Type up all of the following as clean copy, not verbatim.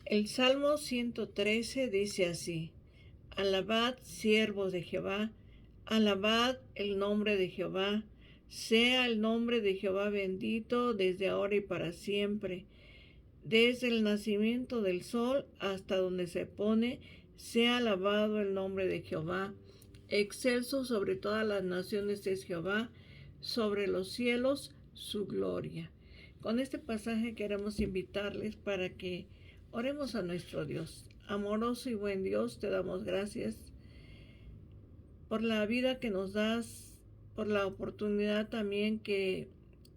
El Salmo 113 dice así: Alabad, siervos de Jehová, alabad el nombre de Jehová, sea el nombre de Jehová bendito desde ahora y para siempre. Desde el nacimiento del sol hasta donde se pone, sea alabado el nombre de Jehová. Excelso sobre todas las naciones es Jehová, sobre los cielos su gloria. Con este pasaje queremos invitarles para que oremos a nuestro Dios. Amoroso y buen Dios, te damos gracias por la vida que nos das, por la oportunidad también que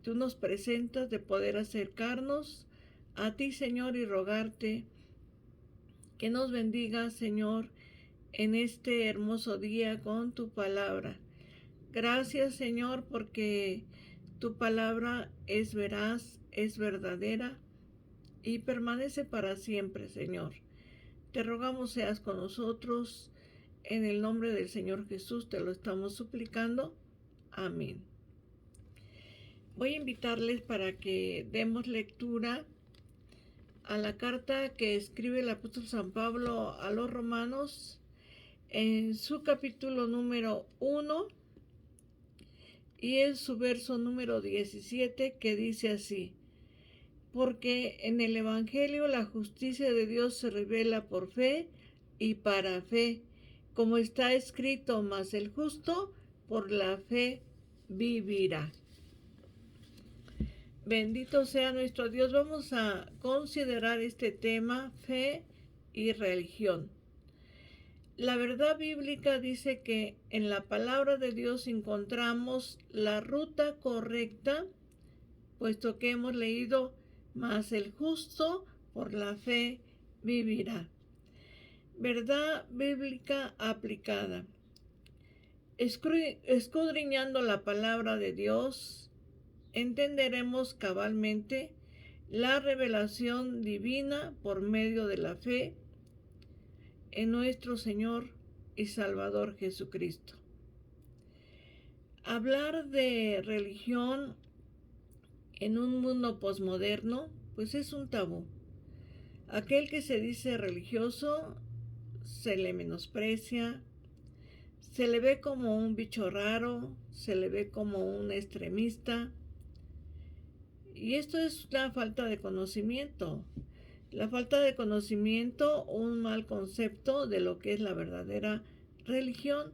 tú nos presentas de poder acercarnos a ti, Señor, y rogarte que nos bendiga, Señor, en este hermoso día con tu palabra. Gracias, Señor, porque tu palabra es veraz, es verdadera y permanece para siempre, Señor. Te rogamos seas con nosotros. En el nombre del Señor Jesús te lo estamos suplicando. Amén. Voy a invitarles para que demos lectura a la carta que escribe el apóstol San Pablo a los romanos en su capítulo número 1 y en su verso número 17, que dice así: porque en el Evangelio la justicia de Dios se revela por fe y para fe, como está escrito, mas el justo por la fe vivirá. Bendito sea nuestro Dios. Vamos a considerar este tema, fe y religión. La verdad bíblica dice que en la palabra de Dios encontramos la ruta correcta, puesto que hemos leído: mas el justo por la fe vivirá. Verdad bíblica aplicada. Escudriñando la palabra de Dios, entenderemos cabalmente la revelación divina por medio de la fe en nuestro Señor y Salvador Jesucristo. Hablar de religión en un mundo posmoderno, pues es un tabú. Aquel que se dice religioso se le menosprecia, se le ve como un bicho raro, se le ve como un extremista. Y esto es la falta de conocimiento. La falta de conocimiento, un mal concepto de lo que es la verdadera religión.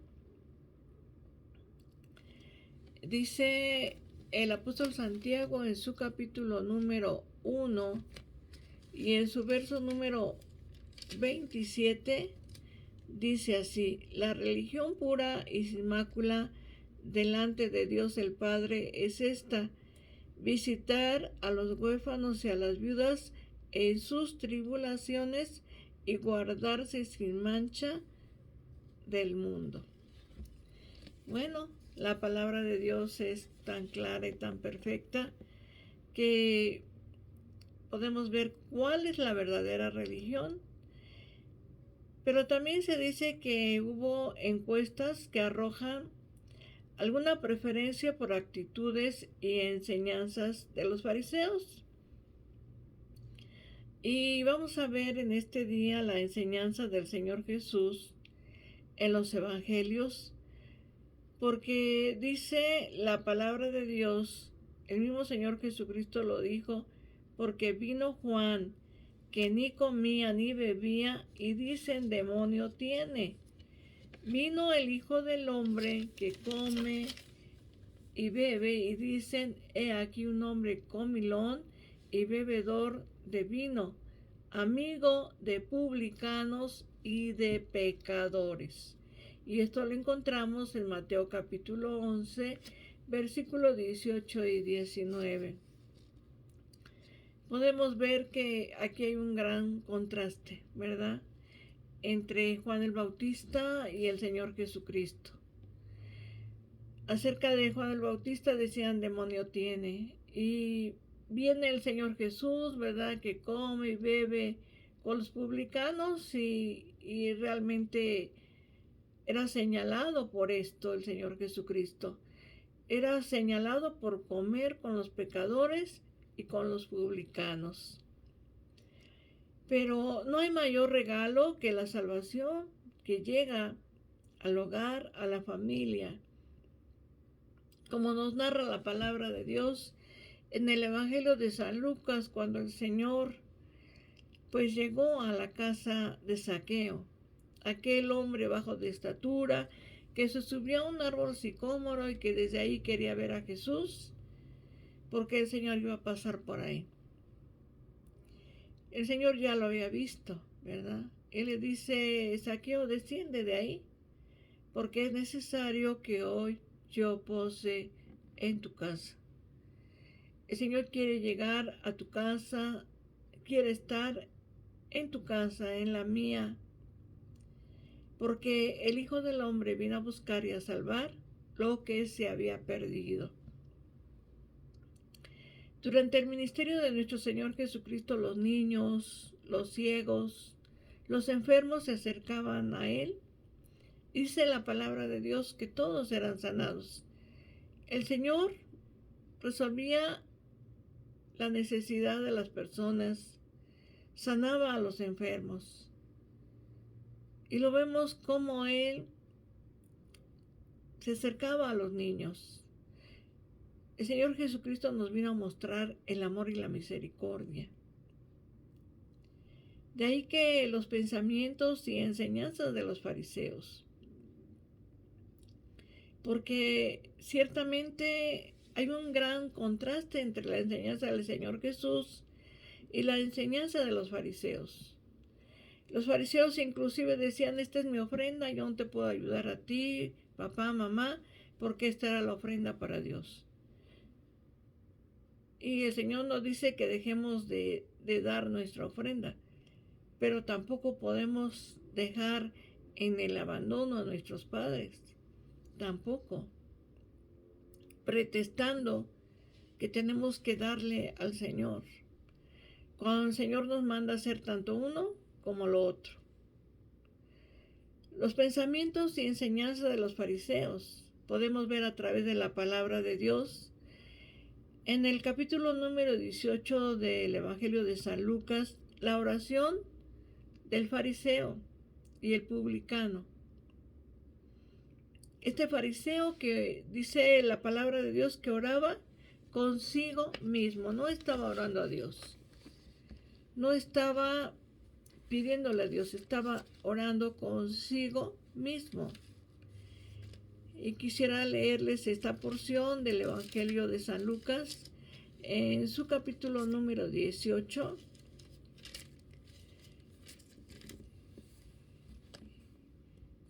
Dice el apóstol Santiago en su capítulo número 1 y en su verso número 27, dice así: la religión pura y sin mácula delante de Dios el Padre es esta: visitar a los huérfanos y a las viudas en sus tribulaciones y guardarse sin mancha del mundo. Bueno, la palabra de Dios es tan clara y tan perfecta que podemos ver cuál es la verdadera religión. Pero también se dice que hubo encuestas que arrojan alguna preferencia por actitudes y enseñanzas de los fariseos. Y vamos a ver en este día la enseñanza del Señor Jesús en los evangelios, porque dice la palabra de Dios, el mismo Señor Jesucristo lo dijo: porque vino Juan, que ni comía ni bebía, y dicen: demonio tiene. Vino el Hijo del Hombre, que come y bebe, y dicen: he aquí un hombre comilón y bebedor de vino, amigo de publicanos y de pecadores. Y esto lo encontramos en Mateo capítulo 11, versículos 18 y 19. Podemos ver que aquí hay un gran contraste, ¿verdad?, entre Juan el Bautista y el Señor Jesucristo. Acerca de Juan el Bautista decían: demonio tiene. Y viene el Señor Jesús, ¿verdad?, que come y bebe con los publicanos, y realmente era señalado por esto el Señor Jesucristo. Era señalado por comer con los pecadores y con los publicanos. Pero no hay mayor regalo que la salvación que llega al hogar, a la familia. Como nos narra la palabra de Dios en el Evangelio de San Lucas, cuando el Señor pues llegó a la casa de Zaqueo, aquel hombre bajo de estatura que se subió a un árbol sicómoro y que desde ahí quería ver a Jesús, porque el Señor iba a pasar por ahí. El Señor ya lo había visto, ¿verdad? Él le dice: Zaqueo, desciende de ahí, porque es necesario que hoy yo pose en tu casa. El Señor quiere llegar a tu casa, quiere estar en tu casa, en la mía, porque el Hijo del Hombre vino a buscar y a salvar lo que se había perdido. Durante el ministerio de nuestro Señor Jesucristo, los niños, los ciegos, los enfermos se acercaban a Él. Dice la palabra de Dios que todos eran sanados. El Señor resolvía la necesidad de las personas, sanaba a los enfermos. Y lo vemos como Él se acercaba a los niños. El Señor Jesucristo nos vino a mostrar el amor y la misericordia. De ahí que los pensamientos y enseñanzas de los fariseos, porque ciertamente hay un gran contraste entre la enseñanza del Señor Jesús y la enseñanza de los fariseos. Los fariseos inclusive decían: esta es mi ofrenda, yo no te puedo ayudar a ti, papá, mamá, porque esta era la ofrenda para Dios. Y el Señor nos dice que dejemos de dar nuestra ofrenda, pero tampoco podemos dejar en el abandono a nuestros padres, tampoco, pretextando que tenemos que darle al Señor, cuando el Señor nos manda a hacer tanto uno como lo otro. Los pensamientos y enseñanzas de los fariseos podemos ver a través de la palabra de Dios. En el capítulo número 18 del Evangelio de San Lucas, la oración del fariseo y el publicano. Este fariseo que dice la palabra de Dios que oraba consigo mismo, no estaba orando a Dios, no estaba pidiéndole a Dios, estaba orando consigo mismo. Y quisiera leerles esta porción del Evangelio de San Lucas en su capítulo número 18.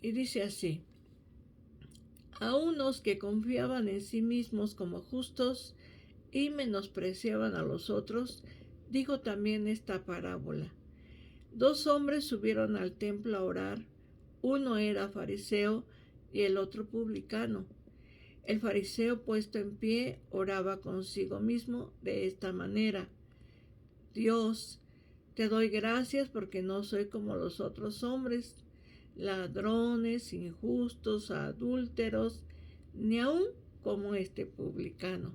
Y dice así: a unos que confiaban en sí mismos como justos y menospreciaban a los otros, dijo también esta parábola. Dos hombres subieron al templo a orar. Uno era fariseo y el otro publicano. El fariseo, puesto en pie, oraba consigo mismo de esta manera: Dios, te doy gracias porque no soy como los otros hombres, ladrones, injustos, adúlteros, ni aun como este publicano.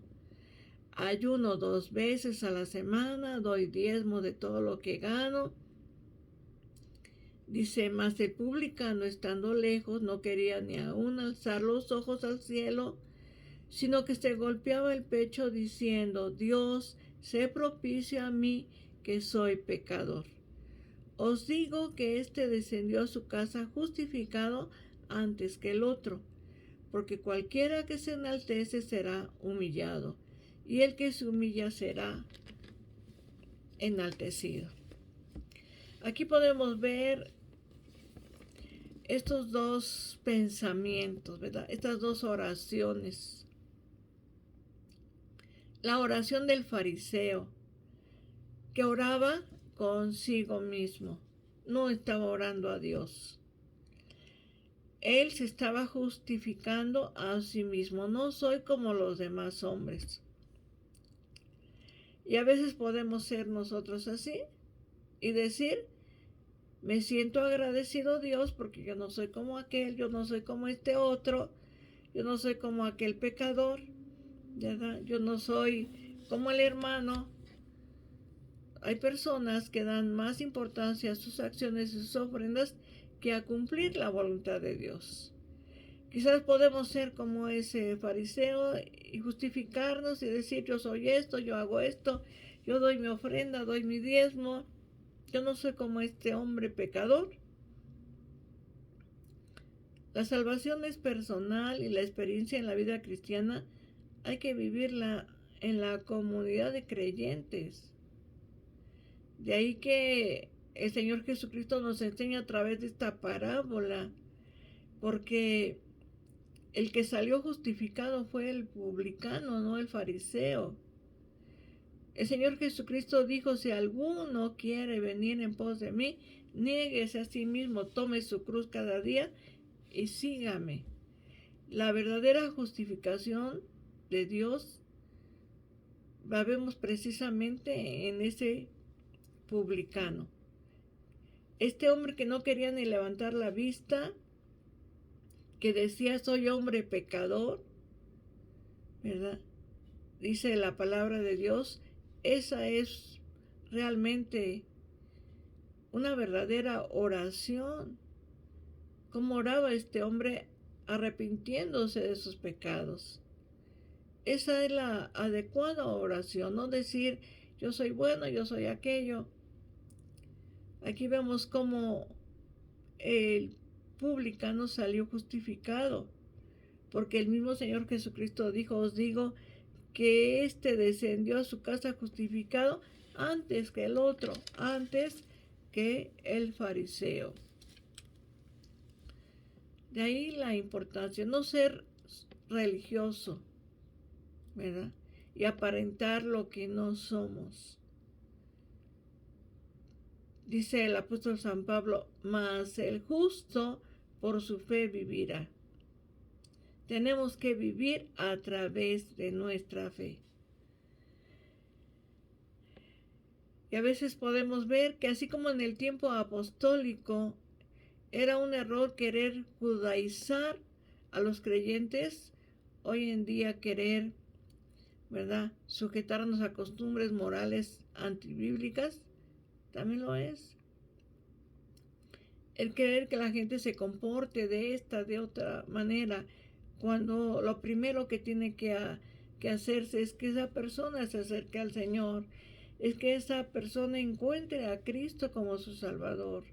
Ayuno 2 veces a la semana, doy diezmo de todo lo que gano. Dice: mas el publicano, estando lejos, no quería ni aun alzar los ojos al cielo, sino que se golpeaba el pecho diciendo: Dios, sé propicio a mí, que soy pecador. Os digo que éste descendió a su casa justificado antes que el otro, porque cualquiera que se enaltece será humillado, y el que se humilla será enaltecido. Aquí podemos ver estos dos pensamientos, ¿verdad? Estas dos oraciones. La oración del fariseo, que oraba consigo mismo, no estaba orando a Dios. Él se estaba justificando a sí mismo: no soy como los demás hombres. Y a veces podemos ser nosotros así y decir: me siento agradecido a Dios porque yo no soy como aquel, yo no soy como este otro, yo no soy como aquel pecador, ¿verdad? Yo no soy como el hermano hay personas que dan más importancia a sus acciones y sus ofrendas que a cumplir la voluntad de Dios. Quizás podemos ser como ese fariseo y justificarnos y decir: yo soy esto, yo hago esto, yo doy mi ofrenda, doy mi diezmo, yo no soy como este hombre pecador. La salvación es personal y la experiencia en la vida cristiana hay que vivirla en la comunidad de creyentes. De ahí que el Señor Jesucristo nos enseña a través de esta parábola, porque el que salió justificado fue el publicano, no el fariseo. El Señor Jesucristo dijo: si alguno quiere venir en pos de mí, niéguese a sí mismo, tome su cruz cada día y sígame. La verdadera justificación de Dios la vemos precisamente en ese publicano. Este hombre que no quería ni levantar la vista, que decía: soy hombre pecador, ¿verdad? Dice la palabra de Dios, esa es realmente una verdadera oración. ¿Cómo oraba este hombre arrepintiéndose de sus pecados? Esa es la adecuada oración, no decir: yo soy bueno, yo soy aquello. Aquí vemos cómo el publicano salió justificado, porque el mismo Señor Jesucristo dijo: os digo que éste descendió a su casa justificado antes que el otro, antes que el fariseo. De ahí la importancia, no ser religioso, ¿verdad? Y aparentar lo que no somos. Dice el apóstol San Pablo: mas el justo por su fe vivirá. Tenemos que vivir a través de nuestra fe. Y a veces podemos ver que así como en el tiempo apostólico era un error querer judaizar a los creyentes, hoy en día querer, ¿verdad?, sujetarnos a costumbres morales antibíblicas, también lo es. El querer que la gente se comporte de otra manera, cuando lo primero que tiene que hacerse es que esa persona se acerque al Señor, es que esa persona encuentre a Cristo como su Salvador,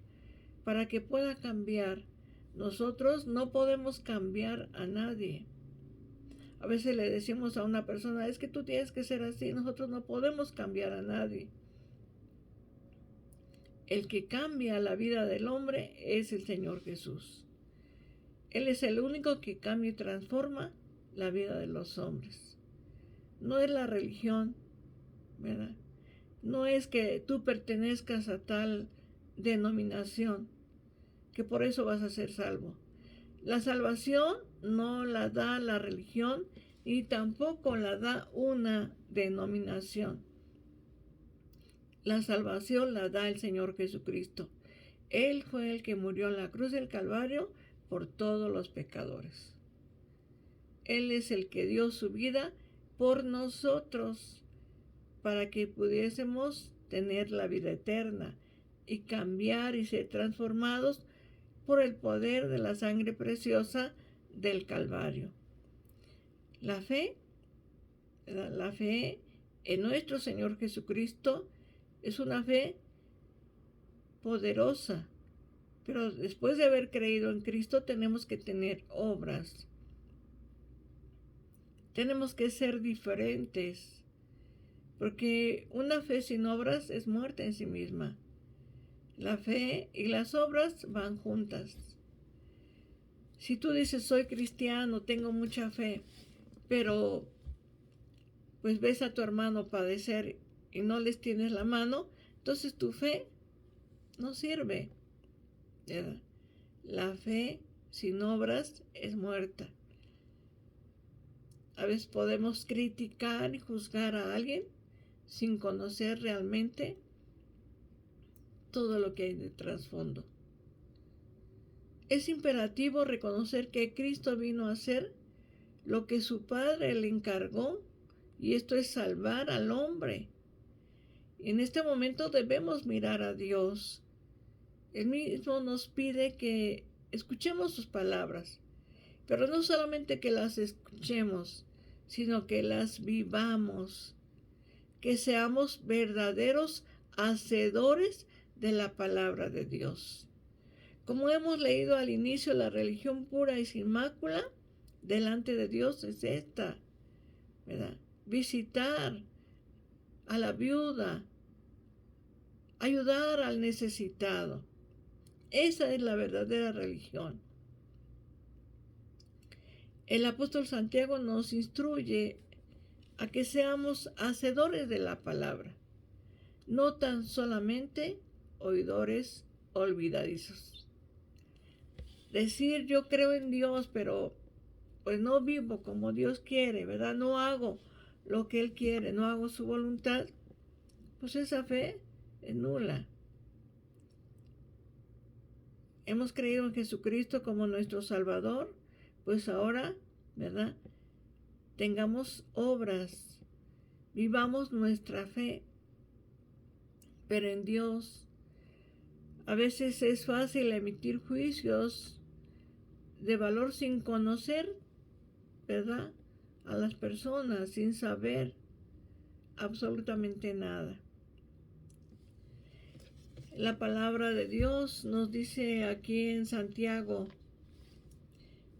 para que pueda cambiar. Nosotros no podemos cambiar a nadie. A veces le decimos a una persona: es que tú tienes que ser así. Nosotros no podemos cambiar a nadie. El que cambia la vida del hombre es el Señor Jesús. Él es el único que cambia y transforma la vida de los hombres. No es la religión, ¿verdad? No es que tú pertenezcas a tal denominación, que por eso vas a ser salvo. La salvación no la da la religión y tampoco la da una denominación. La salvación la da el Señor Jesucristo. Él fue el que murió en la cruz del Calvario por todos los pecadores. Él es el que dio su vida por nosotros, para que pudiésemos tener la vida eterna y cambiar y ser transformados por el poder de la sangre preciosa del Calvario. La fe en nuestro Señor Jesucristo es una fe poderosa, pero después de haber creído en Cristo tenemos que tener obras. Tenemos que ser diferentes, porque una fe sin obras es muerta en sí misma. La fe y las obras van juntas. Si tú dices: soy cristiano, tengo mucha fe, pero pues ves a tu hermano padecer y no les tienes la mano, entonces tu fe no sirve, ¿verdad? La fe sin obras es muerta. A veces podemos criticar y juzgar a alguien sin conocer realmente todo lo que hay de trasfondo. Es imperativo reconocer que Cristo vino a hacer lo que su Padre le encargó, y esto es salvar al hombre. Y en este momento debemos mirar a Dios. Él mismo nos pide que escuchemos sus palabras, pero no solamente que las escuchemos, sino que las vivamos, que seamos verdaderos hacedores de la palabra de Dios. Como hemos leído al inicio, la religión pura y sin mácula delante de Dios es esta, ¿verdad? Visitar a la viuda, ayudar al necesitado. Esa es la verdadera religión. El apóstol Santiago nos instruye a que seamos hacedores de la palabra, no tan solamente oidores olvidadizos. Decir yo creo en Dios, pero pues no vivo como Dios quiere, ¿verdad? No hago lo que Él quiere, no hago su voluntad, pues esa fe es nula. Hemos creído en Jesucristo como nuestro Salvador, pues ahora, ¿verdad? Tengamos obras, vivamos nuestra fe, pero en Dios. A veces es fácil emitir juicios de valor sin conocer, ¿verdad?, a las personas, sin saber absolutamente nada. La palabra de Dios nos dice aquí en Santiago,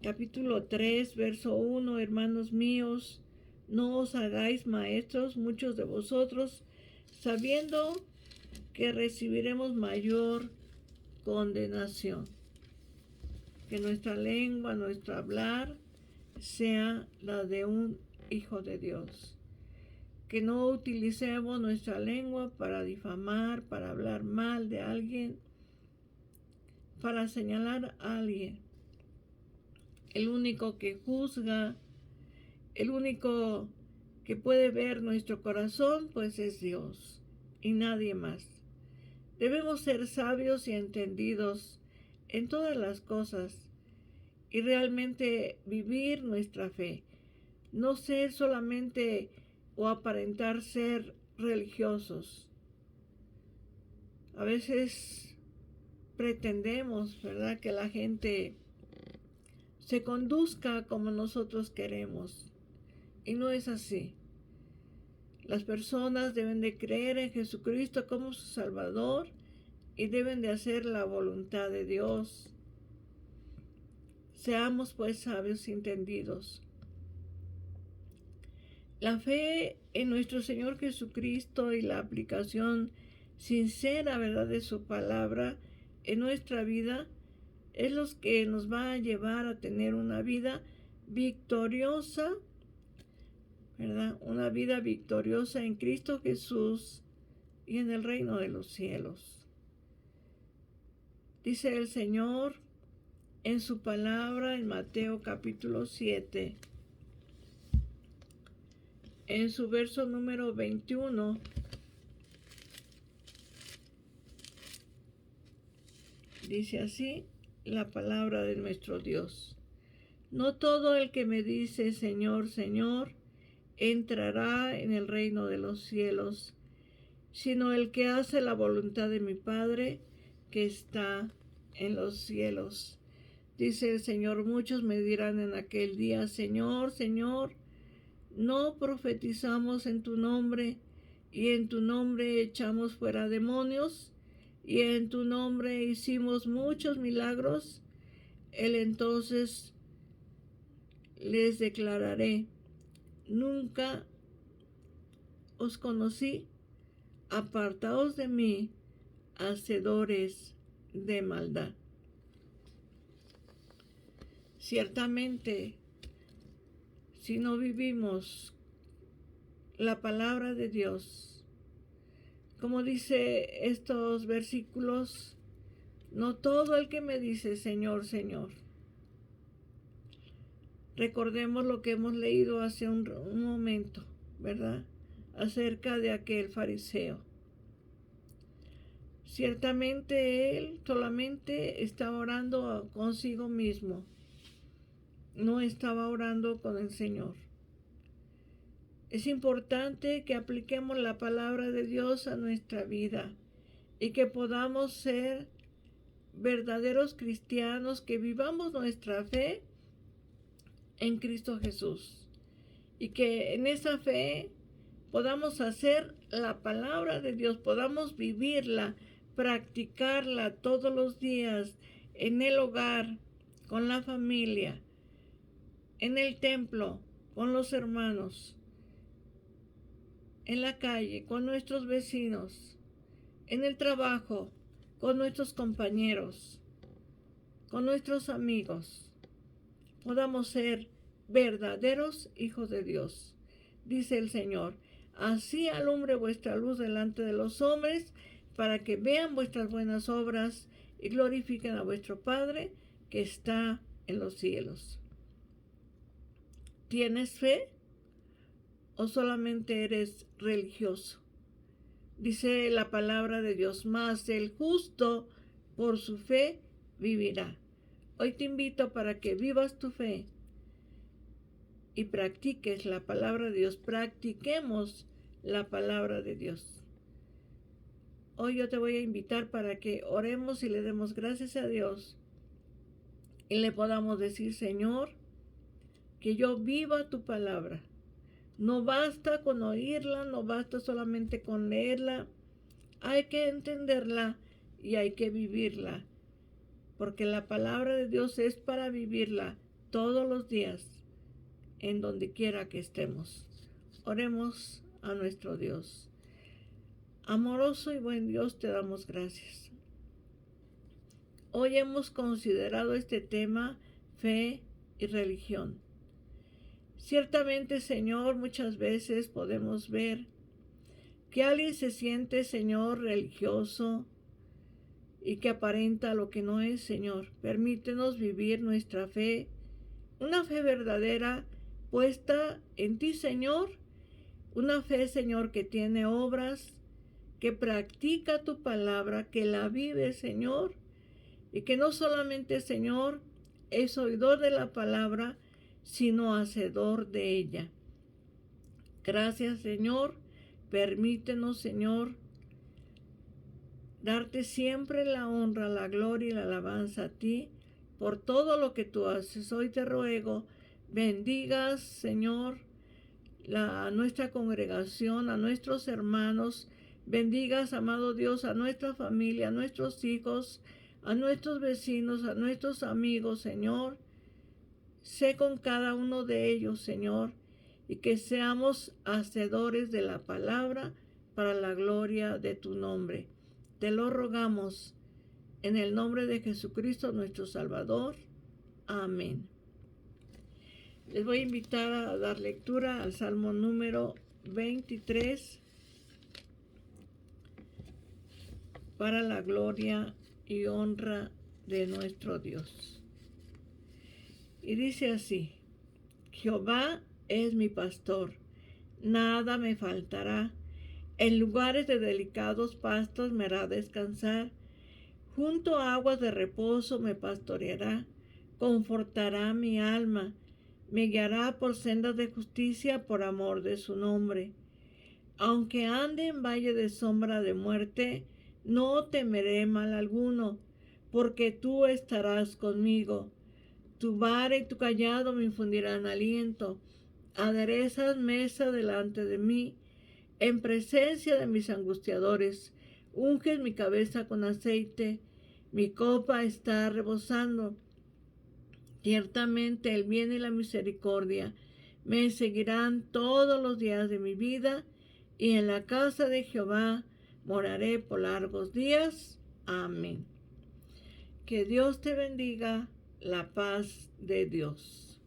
capítulo 3, verso 1, hermanos míos, no os hagáis maestros muchos de vosotros, sabiendo que recibiremos mayor condenación. Que nuestra lengua, nuestro hablar, sea la de un hijo de Dios. Que no utilicemos nuestra lengua para difamar, para hablar mal de alguien, para señalar a alguien. El único que juzga, el único que puede ver nuestro corazón, pues es Dios y nadie más. Debemos ser sabios y entendidos en todas las cosas y realmente vivir nuestra fe. No ser solamente o aparentar ser religiosos. A veces pretendemos, ¿verdad?, que la gente se conduzca como nosotros queremos. Y no es así. Las personas deben de creer en Jesucristo como su Salvador y deben de hacer la voluntad de Dios. Seamos pues sabios y entendidos. La fe en nuestro Señor Jesucristo y la aplicación sincera, ¿verdad?, de su palabra en nuestra vida es lo que nos va a llevar a tener una vida victoriosa, ¿verdad? Una vida victoriosa en Cristo Jesús y en el reino de los cielos. Dice el Señor en su palabra en Mateo capítulo 7, en su verso número 21, dice así la palabra de nuestro Dios. No todo el que me dice Señor, Señor, entrará en el reino de los cielos, sino el que hace la voluntad de mi Padre que está en los cielos. Dice el Señor, muchos me dirán en aquel día, Señor, Señor, ¿no profetizamos en tu nombre y en tu nombre echamos fuera demonios y en tu nombre hicimos muchos milagros? Él entonces les declararé, nunca os conocí, apartaos de mí, hacedores de maldad. Ciertamente, si no vivimos la palabra de Dios, como dice estos versículos, no todo el que me dice Señor, Señor. Recordemos lo que hemos leído hace un momento, ¿verdad?, acerca de aquel fariseo. Ciertamente él solamente estaba orando consigo mismo, no estaba orando con el Señor. Es importante que apliquemos la palabra de Dios a nuestra vida y que podamos ser verdaderos cristianos, que vivamos nuestra fe en Cristo Jesús y que en esa fe podamos hacer la palabra de Dios, podamos vivirla, practicarla todos los días en el hogar, con la familia, en el templo, con los hermanos, en la calle, con nuestros vecinos, en el trabajo, con nuestros compañeros, con nuestros amigos. Podamos ser verdaderos hijos de Dios. Dice el Señor: así alumbre vuestra luz delante de los hombres, para que vean vuestras buenas obras y glorifiquen a vuestro Padre que está en los cielos. ¿Tienes fe o solamente eres religioso? Dice la palabra de Dios: mas el justo por su fe vivirá. Hoy te invito para que vivas tu fe y practiques la palabra de Dios. Practiquemos la palabra de Dios. Hoy yo te voy a invitar para que oremos y le demos gracias a Dios y le podamos decir: Señor, que yo viva tu palabra. No basta con oírla, no basta solamente con leerla. Hay que entenderla y hay que vivirla, porque la palabra de Dios es para vivirla todos los días, en donde quiera que estemos. Oremos a nuestro Dios. Amoroso y buen Dios, te damos gracias. Hoy hemos considerado este tema, fe y religión. Ciertamente, Señor, muchas veces podemos ver que alguien se siente, Señor, religioso y que aparenta lo que no es, Señor. Permítenos vivir nuestra fe, una fe verdadera puesta en ti, Señor. Una fe, Señor, que tiene obras, que practica tu palabra, que la vive, Señor, y que no solamente, Señor, es oidor de la palabra, sino hacedor de ella. Gracias, Señor. Permítenos, Señor, darte siempre la honra, la gloria y la alabanza a ti por todo lo que tú haces. Hoy te ruego, bendigas, Señor, a nuestra congregación, a nuestros hermanos. Bendigas, amado Dios, a nuestra familia, a nuestros hijos, a nuestros vecinos, a nuestros amigos, Señor. Sé con cada uno de ellos, Señor, y que seamos hacedores de la palabra para la gloria de tu nombre. Te lo rogamos en el nombre de Jesucristo, nuestro Salvador. Amén. Les voy a invitar a dar lectura al Salmo número 23 para la gloria y honra de nuestro Dios. Y dice así: Jehová es mi pastor, nada me faltará. En lugares de delicados pastos me hará descansar. Junto a aguas de reposo me pastoreará. Confortará mi alma. Me guiará por sendas de justicia por amor de su nombre. Aunque ande en valle de sombra de muerte, no temeré mal alguno, porque tú estarás conmigo. Tu vara y tu cayado me infundirán aliento. Aderezas mesa delante de mí, en presencia de mis angustiadores. Unges mi cabeza con aceite, mi copa está rebosando. Ciertamente el bien y la misericordia me seguirán todos los días de mi vida, y en la casa de Jehová moraré por largos días. Amén. Que Dios te bendiga. La paz de Dios.